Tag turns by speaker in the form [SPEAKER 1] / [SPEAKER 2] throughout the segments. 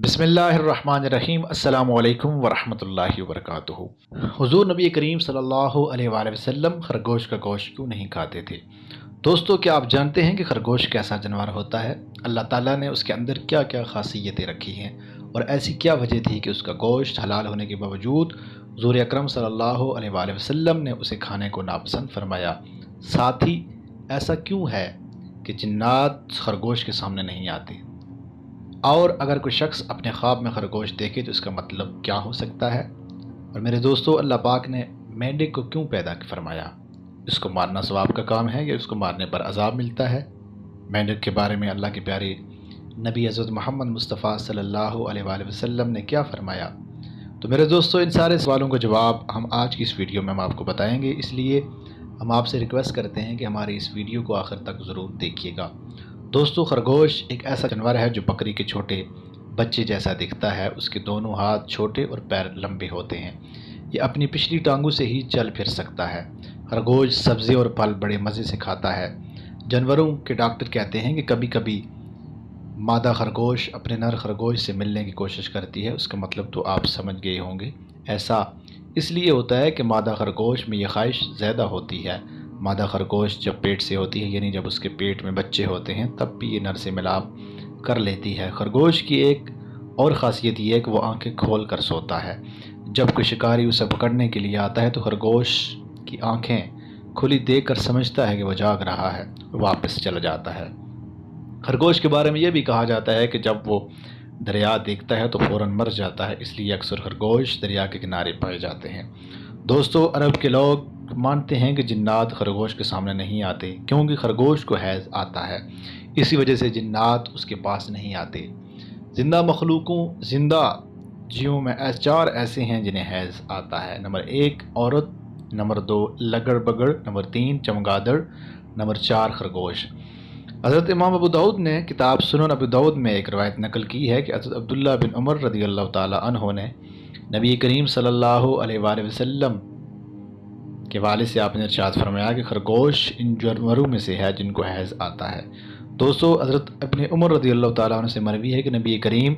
[SPEAKER 1] بسم اللہ الرحمن الرحیم۔ السلام علیکم ورحمۃ اللہ وبرکاتہ۔ حضور نبی کریم صلی اللہ علیہ وآلہ وسلم خرگوش کا گوشت کیوں نہیں کھاتے تھے؟ دوستو، کیا آپ جانتے ہیں کہ خرگوش کیسا جانور ہوتا ہے؟ اللہ تعالیٰ نے اس کے اندر کیا کیا خاصیتیں رکھی ہیں اور ایسی کیا وجہ تھی کہ اس کا گوشت حلال ہونے کے باوجود حضور اکرم صلی اللہ علیہ وآلہ وسلم نے اسے کھانے کو ناپسند فرمایا؟ ساتھ ہی ایسا کیوں ہے کہ جنات خرگوش کے سامنے نہیں آتے؟ اور اگر کوئی شخص اپنے خواب میں خرگوش دیکھے تو اس کا مطلب کیا ہو سکتا ہے؟ اور میرے دوستو، اللہ پاک نے مینڈک کو کیوں پیدا فرمایا؟ اس کو مارنا ثواب کا کام ہے یا اس کو مارنے پر عذاب ملتا ہے؟ مینڈک کے بارے میں اللہ کے پیارے نبی حضرت محمد مصطفیٰ صلی اللہ علیہ وآلہ وسلم نے کیا فرمایا؟ تو میرے دوستو، ان سارے سوالوں کا جواب ہم آج کی اس ویڈیو میں ہم آپ کو بتائیں گے، اس لیے ہم آپ سے ریکویسٹ کرتے ہیں کہ ہماری اس ویڈیو کو آخر تک ضرور دیکھیے گا۔ دوستو، خرگوش ایک ایسا جانور ہے جو بکری کے چھوٹے بچے جیسا دکھتا ہے۔ اس کے دونوں ہاتھ چھوٹے اور پیر لمبے ہوتے ہیں۔ یہ اپنی پچھلی ٹانگوں سے ہی چل پھر سکتا ہے۔ خرگوش سبزی اور پھل بڑے مزے سے کھاتا ہے۔ جانوروں کے ڈاکٹر کہتے ہیں کہ کبھی کبھی مادہ خرگوش اپنے نر خرگوش سے ملنے کی کوشش کرتی ہے۔ اس کا مطلب تو آپ سمجھ گئے ہوں گے۔ ایسا اس لیے ہوتا ہے کہ مادہ خرگوش میں یہ خواہش زیادہ ہوتی ہے۔ مادہ خرگوش جب پیٹ سے ہوتی ہے، یعنی جب اس کے پیٹ میں بچے ہوتے ہیں، تب بھی یہ نر سے ملاپ کر لیتی ہے۔ خرگوش کی ایک اور خاصیت یہ ہے کہ وہ آنکھیں کھول کر سوتا ہے۔ جب کوئی شکاری اسے پکڑنے کے لیے آتا ہے تو خرگوش کی آنکھیں کھلی دیکھ کر سمجھتا ہے کہ وہ جاگ رہا ہے اور واپس چلا جاتا ہے۔ خرگوش کے بارے میں یہ بھی کہا جاتا ہے کہ جب وہ دریا دیکھتا ہے تو فوراً مر جاتا ہے، اس لیے اکثر خرگوش دریا کے کنارے پائے جاتے ہیں۔ دوستو، عرب کے لوگ مانتے ہیں کہ جنات خرگوش کے سامنے نہیں آتے کیونکہ خرگوش کو حیض آتا ہے، اسی وجہ سے جنات اس کے پاس نہیں آتے۔ زندہ جیوں میں چار ایسے ہیں جنہیں حیض آتا ہے۔ نمبر 1 عورت، نمبر 2 لگڑ بگڑ، نمبر 3 چمگادڑ، نمبر 4 خرگوش۔ حضرت امام ابو داؤد نے کتاب سنن ابو داؤد میں ایک روایت نقل کی ہے کہ حضرت عبداللہ بن عمر رضی اللہ تعالی عنہ نے نبی کریم صلی اللہ علیہ وآلہ وسلم کے والد سے آپ نے ارشاد فرمایا کہ خرگوش ان جانوروں میں سے ہے جن کو حیض آتا ہے۔ دوستو، حضرت ابن عمر رضی اللہ تعالیٰ عنہ سے مروی ہے کہ نبی کریم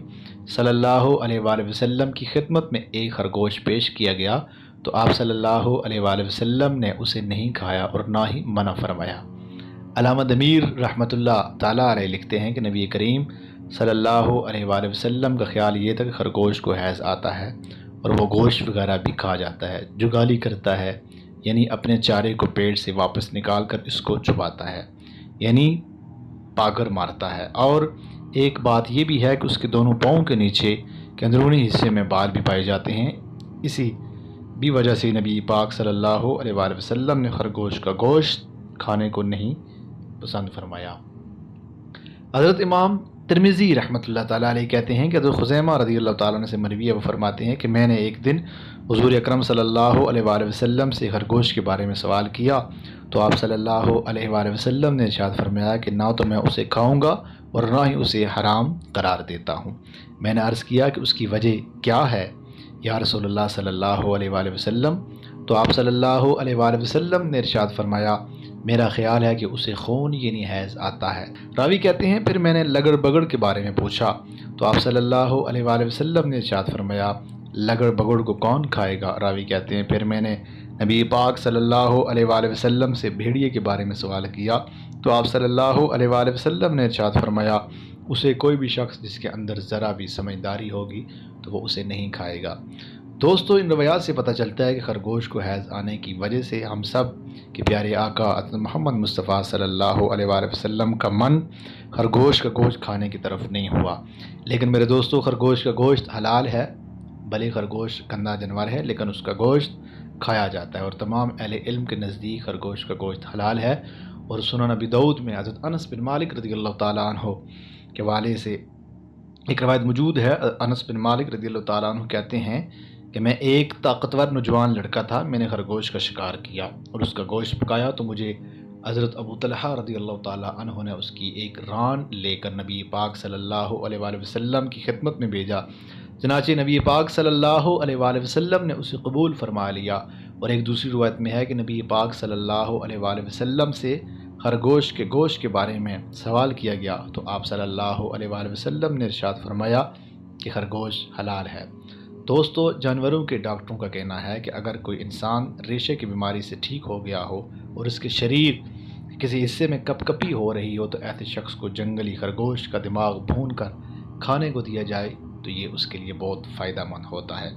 [SPEAKER 1] صلی اللہ علیہ وآلہ وسلم کی خدمت میں ایک خرگوش پیش کیا گیا تو آپ صلی اللہ علیہ وآلہ وسلم نے اسے نہیں کھایا اور نہ ہی منع فرمایا۔ علامہ ضمیر رحمۃ اللہ تعالیٰ علیہ لکھتے ہیں کہ نبی کریم صلی اللہ علیہ وآلہ وسلم کا خیال یہ تھا کہ خرگوش کو حیض آتا ہے اور وہ گوشت وغیرہ بھی کھا جاتا ہے، جگالی کرتا ہے، یعنی اپنے چارے کو پیٹ سے واپس نکال کر اس کو چباتا ہے، یعنی پاگر مارتا ہے۔ اور ایک بات یہ بھی ہے کہ اس کے دونوں پاؤں کے نیچے کے اندرونی حصے میں بال بھی پائے جاتے ہیں، اسی بھی وجہ سے نبی پاک صلی اللہ علیہ وآلہ وسلم نے خرگوش کا گوشت کھانے کو نہیں پسند فرمایا۔ حضرت امام ترمذی رحمۃ اللہ تعالیٰ علیہ کہتے ہیں کہ حضرت خزیمہ رضی اللہ تعالیٰ عنہ سے مروی ہے، وہ فرماتے ہیں کہ میں نے ایک دن حضور اکرم صلی اللہ علیہ وآلہ وسلم سے خرگوش کے بارے میں سوال کیا تو آپ صلی اللہ علیہ وآلہ وسلم نے ارشاد فرمایا کہ نہ تو میں اسے کھاؤں گا اور نہ ہی اسے حرام قرار دیتا ہوں۔ میں نے عرض کیا کہ اس کی وجہ کیا ہے یا رسول اللہ صلی اللہ علیہ وآلہ وسلم؟ تو آپ صلی اللہ علیہ وآلہ وسلم نے ارشاد فرمایا میرا خیال ہے کہ اسے خون یعنی حیض آتا ہے۔ راوی کہتے ہیں پھر میں نے لگڑ بگڑ کے بارے میں پوچھا تو آپ صلی اللہ علیہ وآلہ وسلم نے ارشاد فرمایا لگڑ بگڑ کو کون کھائے گا؟ راوی کہتے ہیں پھر میں نے نبی پاک صلی اللہ علیہ وآلہ وسلم سے بھیڑیے کے بارے میں سوال کیا تو آپ صلی اللہ علیہ وآلہ وسلم نے ارشاد فرمایا اسے کوئی بھی شخص جس کے اندر ذرا بھی سمجھداری ہوگی تو وہ اسے نہیں کھائے گا۔ دوستو، ان روایات سے پتہ چلتا ہے کہ خرگوش کو حیض آنے کی وجہ سے ہم سب کے پیارے آقا حضرت محمد مصطفیٰ صلی اللہ علیہ وآلہ وسلم کا من خرگوش کا گوشت کھانے کی طرف نہیں ہوا۔ لیکن میرے دوستو، خرگوش کا گوشت حلال ہے، بھلے خرگوش گندا جانور ہے لیکن اس کا گوشت کھایا جاتا ہے اور تمام اہل علم کے نزدیک خرگوش کا گوشت حلال ہے۔ اور سنن ابی داؤد میں حضرت انس بن مالک رضی اللہ تعالیٰ عنہ کے والد سے ایک روایت موجود ہے۔ انس بن مالک رضی اللہ تعالیٰ عنہ کہتے ہیں کہ میں ایک طاقتور نوجوان لڑکا تھا، میں نے خرگوش کا شکار کیا اور اس کا گوشت پکایا تو مجھے حضرت ابو طلحہ رضی اللہ تعالیٰ عنہ نے اس کی ایک ران لے کر نبی پاک صلی اللہ علیہ وآلہ وسلم کی خدمت میں بھیجا۔ چنانچہ نبی پاک صلی اللہ علیہ وآلہ وسلم نے اسے قبول فرما لیا۔ اور ایک دوسری روایت میں ہے کہ نبی پاک صلی اللہ علیہ وآلہ وسلم سے خرگوش کے گوشت کے بارے میں سوال کیا گیا تو آپ صلی اللہ علیہ وآلہ وسلم نے ارشاد فرمایا کہ خرگوش حلال ہے۔ دوستو، جانوروں کے ڈاکٹروں کا کہنا ہے کہ اگر کوئی انسان ریشے کی بیماری سے ٹھیک ہو گیا ہو اور اس کے شریر کسی حصے میں کپ کپی ہو رہی ہو تو ایسے شخص کو جنگلی خرگوش کا دماغ بھون کر کھانے کو دیا جائے تو یہ اس کے لیے بہت فائدہ مند ہوتا ہے۔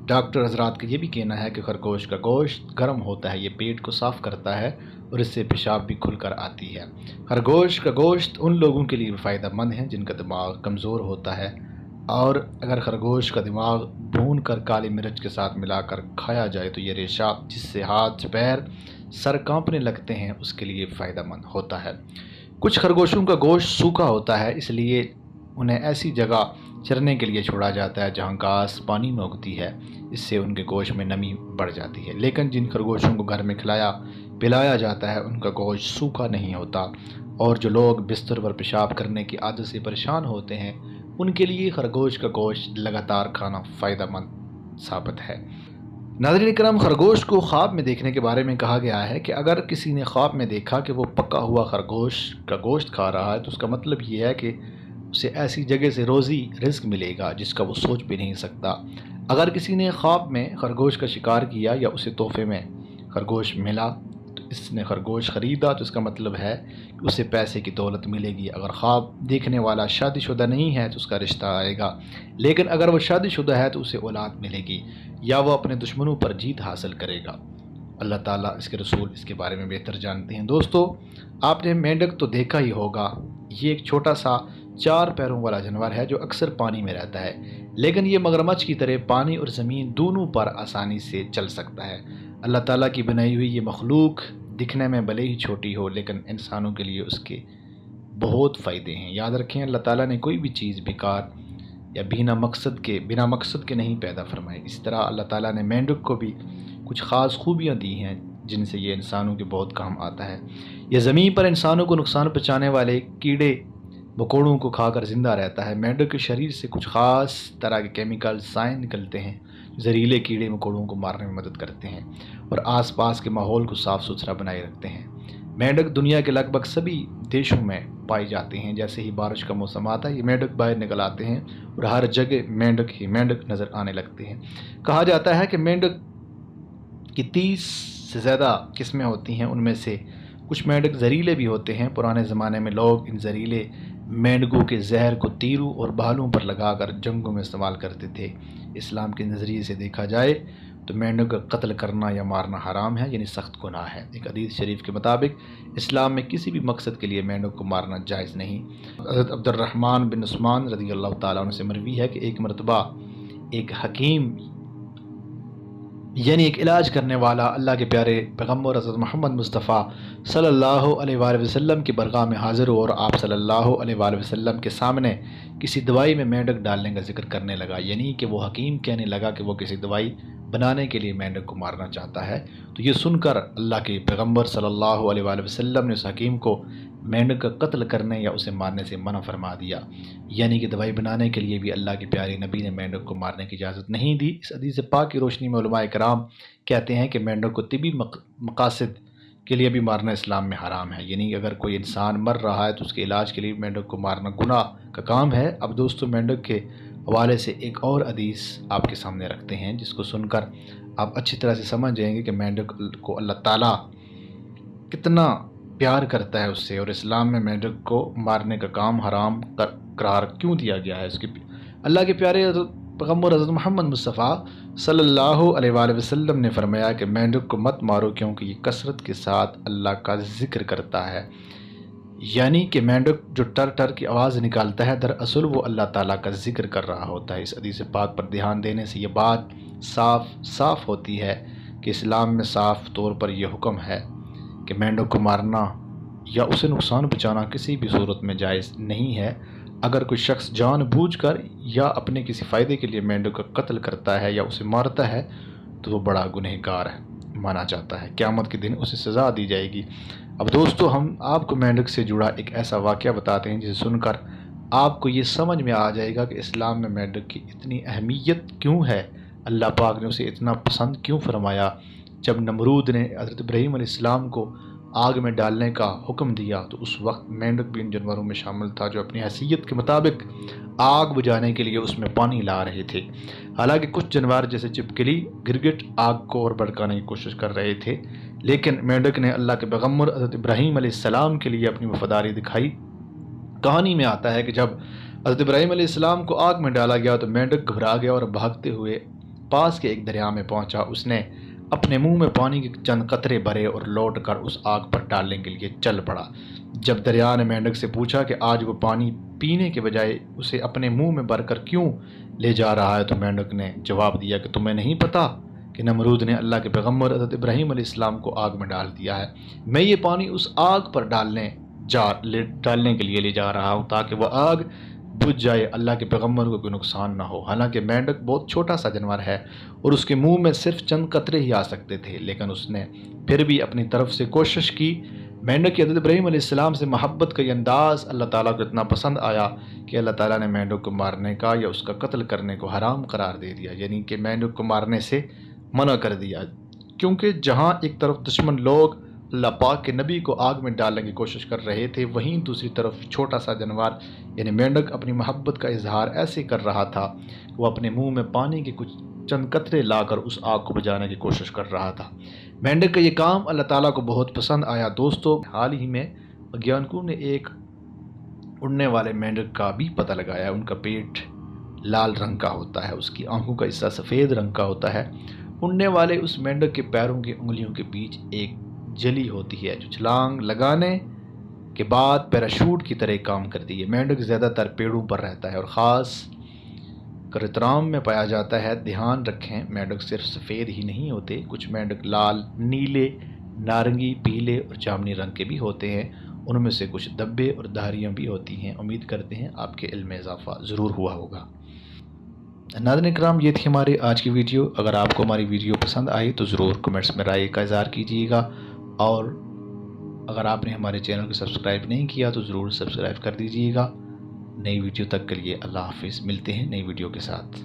[SPEAKER 1] ڈاکٹر حضرات کا یہ بھی کہنا ہے کہ خرگوش کا گوشت گرم ہوتا ہے، یہ پیٹ کو صاف کرتا ہے اور اس سے پیشاب بھی کھل کر آتی ہے۔ خرگوش کا گوشت ان لوگوں کے لیے بھی فائدہ مند ہے جن کا دماغ کمزور ہوتا ہے، اور اگر خرگوش کا دماغ بھون کر کالی مرچ کے ساتھ ملا کر کھایا جائے تو یہ ریشہ جس سے ہاتھ پیر سر کانپنے لگتے ہیں اس کے لیے فائدہ مند ہوتا ہے۔ کچھ خرگوشوں کا گوشت سوکھا ہوتا ہے، اس لیے انہیں ایسی جگہ چرنے کے لیے چھوڑا جاتا ہے جہاں گھاس پانی میں اگتی ہے، اس سے ان کے گوشت میں نمی بڑھ جاتی ہے۔ لیکن جن خرگوشوں کو گھر میں کھلایا پلایا جاتا ہے ان کا گوشت سوکھا نہیں ہوتا، اور جو لوگ بستر پر پیشاب کرنے کی عادت سے پریشان ہوتے ہیں ان کے لیے خرگوش کا گوشت لگاتار کھانا فائدہ مند ثابت ہے۔ ناظرین کرام، خرگوش کو خواب میں دیکھنے کے بارے میں کہا گیا ہے کہ اگر کسی نے خواب میں دیکھا کہ وہ پکا ہوا خرگوش کا گوشت کھا رہا ہے تو اس کا مطلب یہ ہے کہ اسے ایسی جگہ سے روزی رزق ملے گا جس کا وہ سوچ بھی نہیں سکتا۔ اگر کسی نے خواب میں خرگوش کا شکار کیا یا اسے تحفے میں خرگوش ملا تو اس نے خرگوش خریدا تو اس کا مطلب ہے کہ اسے پیسے کی دولت ملے گی۔ اگر خواب دیکھنے والا شادی شدہ نہیں ہے تو اس کا رشتہ آئے گا، لیکن اگر وہ شادی شدہ ہے تو اسے اولاد ملے گی یا وہ اپنے دشمنوں پر جیت حاصل کرے گا۔ اللہ تعالیٰ اس کے رسول اس کے بارے میں بہتر جانتے ہیں۔ دوستو، آپ نے مینڈک تو دیکھا ہی ہوگا، یہ ایک چھوٹا سا 4 پیروں والا جانور ہے جو اکثر پانی میں رہتا ہے، لیکن یہ مگرمچھ کی طرح پانی اور زمین دونوں پر آسانی سے چل سکتا ہے۔ اللہ تعالیٰ کی بنائی ہوئی یہ مخلوق دکھنے میں بھلے ہی چھوٹی ہو لیکن انسانوں کے لیے اس کے بہت فائدے ہیں۔ یاد رکھیں، اللہ تعالیٰ نے کوئی بھی چیز بیکار یا بنا مقصد کے نہیں پیدا فرمائی۔ اس طرح اللہ تعالیٰ نے مینڈک کو بھی کچھ خاص خوبیاں دی ہیں جن سے یہ انسانوں کے بہت کام آتا ہے۔ یہ زمین پر انسانوں کو نقصان پہنچانے والے کیڑے مکوڑوں کو کھا کر زندہ رہتا ہے۔ مینڈک کے شریر سے کچھ خاص طرح کے کیمیکل سائن نکلتے ہیں جو زہریلے کیڑے مکوڑوں کو مارنے میں مدد کرتے ہیں اور آس پاس کے ماحول کو صاف ستھرا بنائے رکھتے ہیں۔ مینڈک دنیا کے لگ بھگ سبھی دیشوں میں پائے جاتے ہیں۔ جیسے ہی بارش کا موسم آتا ہے یہ مینڈک باہر نکل آتے ہیں اور ہر جگہ مینڈک ہی مینڈک نظر آنے لگتے ہیں۔ کہا جاتا ہے کہ مینڈک کی 30 سے زیادہ قسمیں ہوتی ہیں، ان میں سے کچھ مینڈک زہریلے بھی ہوتے ہیں۔ پرانے زمانے میں لوگ ان زہریلے مینڈکوں کے زہر کو تیروں اور بالوں پر لگا کر جنگوں میں استعمال کرتے تھے۔ اسلام کے نظریے سے دیکھا جائے تو مینڈک کا قتل کرنا یا مارنا حرام ہے، یعنی سخت گناہ ہے۔ ایک حدیث شریف کے مطابق اسلام میں کسی بھی مقصد کے لیے مینڈک کو مارنا جائز نہیں۔ حضرت عبد الرحمن بن عثمان رضی اللہ تعالیٰ عنہ سے مروی ہے کہ ایک مرتبہ ایک حکیم یعنی ایک علاج کرنے والا اللہ کے پیارے پیغمبر حضرت محمد مصطفیٰ صلی اللہ علیہ وآلہ وسلم کی برگاہ میں حاضر ہو اور آپ صلی اللہ علیہ وآلہ وسلم کے سامنے کسی دوائی میں مینڈک ڈالنے کا ذکر کرنے لگا، یعنی کہ وہ حکیم کہنے لگا کہ وہ کسی دوائی بنانے کے لیے مینڈک کو مارنا چاہتا ہے۔ تو یہ سن کر اللہ کے پیغمبر صلی اللہ علیہ وآلہ وسلم نے اس حکیم کو مینڈک کا قتل کرنے یا اسے مارنے سے منع فرما دیا، یعنی کہ دوائی بنانے کے لیے بھی اللہ کے پیارے نبی نے مینڈک کو مارنے کی اجازت نہیں دی۔ اس حدیث پاک کی روشنی میں علماء کرام کہتے ہیں کہ مینڈک کو طبی مقاصد کے لیے بھی مارنا اسلام میں حرام ہے، یعنی اگر کوئی انسان مر رہا ہے تو اس کے علاج کے لیے مینڈک کو مارنا گناہ کا کام ہے۔ اب دوستو، مینڈک کے حوالے سے ایک اور حدیث آپ کے سامنے رکھتے ہیں جس کو سن کر آپ اچھی طرح سے سمجھ جائیں گے کہ مینڈک کو اللہ تعالیٰ کتنا پیار کرتا ہے اس سے، اور اسلام میں مینڈک کو مارنے کا کام حرام قرار کیوں دیا گیا ہے۔ اس کے اللہ کے پیارے پیغمبر حضرت محمد مصطفیٰ صلی اللہ علیہ وآلہ وسلم نے فرمایا کہ مینڈک کو مت مارو کیونکہ یہ کثرت کے ساتھ اللہ کا ذکر کرتا ہے، یعنی کہ مینڈک جو ٹر ٹر کی آواز نکالتا ہے دراصل وہ اللہ تعالیٰ کا ذکر کر رہا ہوتا ہے۔ اس حدیث پاک پر دھیان دینے سے یہ بات صاف ہوتی ہے کہ اسلام میں صاف طور پر یہ حکم ہے کہ مینڈک کو مارنا یا اسے نقصان پہنچانا کسی بھی صورت میں جائز نہیں ہے۔ اگر کوئی شخص جان بوجھ کر یا اپنے کسی فائدے کے لیے مینڈک کا قتل کرتا ہے یا اسے مارتا ہے تو وہ بڑا گنہگار مانا جاتا ہے، قیامت کے دن اسے سزا دی جائے گی۔ اب دوستو، ہم آپ کو مینڈک سے جڑا ایک ایسا واقعہ بتاتے ہیں جسے سن کر آپ کو یہ سمجھ میں آ جائے گا کہ اسلام میں مینڈک کی اتنی اہمیت کیوں ہے، اللہ پاک نے اسے اتنا پسند کیوں فرمایا۔ جب نمرود نے حضرت ابراہیم علیہ السلام کو آگ میں ڈالنے کا حکم دیا تو اس وقت مینڈک بھی ان جانوروں میں شامل تھا جو اپنی حیثیت کے مطابق آگ بجھانے کے لیے اس میں پانی لا رہے تھے۔ حالانکہ کچھ جانور جیسے چپکلی، گرگٹ آگ کو اور بھڑکانے کی کوشش کر رہے تھے، لیکن مینڈک نے اللہ کے پیغمبر حضرت ابراہیم علیہ السلام کے لیے اپنی وفاداری دکھائی۔ کہانی میں آتا ہے کہ جب حضرت ابراہیم علیہ السلام کو آگ میں ڈالا گیا تو مینڈک گھبرا گیا اور بھاگتے ہوئے پاس کے ایک دریا میں پہنچا۔ اس نے اپنے منہ میں پانی کے چند قطرے بھرے اور لوٹ کر اس آگ پر ڈالنے کے لیے چل پڑا۔ جب دریا نے مینڈک سے پوچھا کہ آج وہ پانی پینے کے بجائے اسے اپنے منہ میں بھر کر کیوں لے جا رہا ہے، تو مینڈک نے جواب دیا کہ تمہیں نہیں پتا کہ نمرود نے اللہ کے پیغمبر حضرت ابراہیم علیہ السلام کو آگ میں ڈال دیا ہے۔ میں یہ پانی اس آگ پر ڈالنے کے لیے لے جا رہا ہوں تاکہ وہ آگ بجھ جائے، اللہ کے پیغمبر کو کوئی نقصان نہ ہو۔ حالانکہ مینڈک بہت چھوٹا سا جانور ہے اور اس کے منہ میں صرف چند قطرے ہی آ سکتے تھے، لیکن اس نے پھر بھی اپنی طرف سے کوشش کی۔ مینڈک کی حضرت ابراہیم علیہ السلام سے محبت کا یہ انداز اللہ تعالیٰ کو اتنا پسند آیا کہ اللہ تعالیٰ نے مینڈک کو مارنے کا یا اس کا قتل کرنے کو حرام قرار دے دیا، یعنی کہ مینڈک کو مارنے سے منع کر دیا، کیونکہ جہاں ایک طرف دشمن لوگ اللہ پاک کے نبی کو آگ میں ڈالنے کی کوشش کر رہے تھے، وہیں دوسری طرف چھوٹا سا جانور یعنی مینڈک اپنی محبت کا اظہار ایسے کر رہا تھا کہ وہ اپنے منہ میں پانی کے کچھ چند قطرے لا کر اس آگ کو بجھانے کی کوشش کر رہا تھا۔ مینڈک کا یہ کام اللہ تعالیٰ کو بہت پسند آیا۔ دوستو، حال ہی میں ویگیانکوں نے ایک اڑنے والے مینڈک کا بھی پتہ لگایا۔ ان کا پیٹ لال رنگ کا ہوتا ہے، اس کی آنکھوں کا حصہ سفید رنگ کا ہوتا ہے۔ اڑنے والے اس مینڈک کے پیروں کی انگلیوں کے بیچ ایک جلی ہوتی ہے جو چھلانگ لگانے کے بعد پیراشوٹ کی طرح کام کرتی ہے۔ مینڈک زیادہ تر پیڑوں پر رہتا ہے اور خاص کرترام میں پایا جاتا ہے۔ دھیان رکھیں، مینڈک صرف سفید ہی نہیں ہوتے، کچھ مینڈک لال، نیلے، نارنگی، پیلے اور جامنی رنگ کے بھی ہوتے ہیں۔ ان میں سے کچھ دبے اور دھاریاں بھی ہوتی ہیں۔ امید کرتے ہیں آپ کے علم میں اضافہ ضرور ہوا ہوگا۔ ناظرین کرام، یہ تھی ہماری آج کی ویڈیو۔ اگر آپ کو ہماری ویڈیو پسند آئی تو ضرور کمنٹس میں رائے کا اظہار کیجیے گا، اور اگر آپ نے ہمارے چینل کو سبسکرائب نہیں کیا تو ضرور سبسکرائب کر دیجیے گا۔ نئی ویڈیو تک کے لیے اللہ حافظ، ملتے ہیں نئی ویڈیو کے ساتھ۔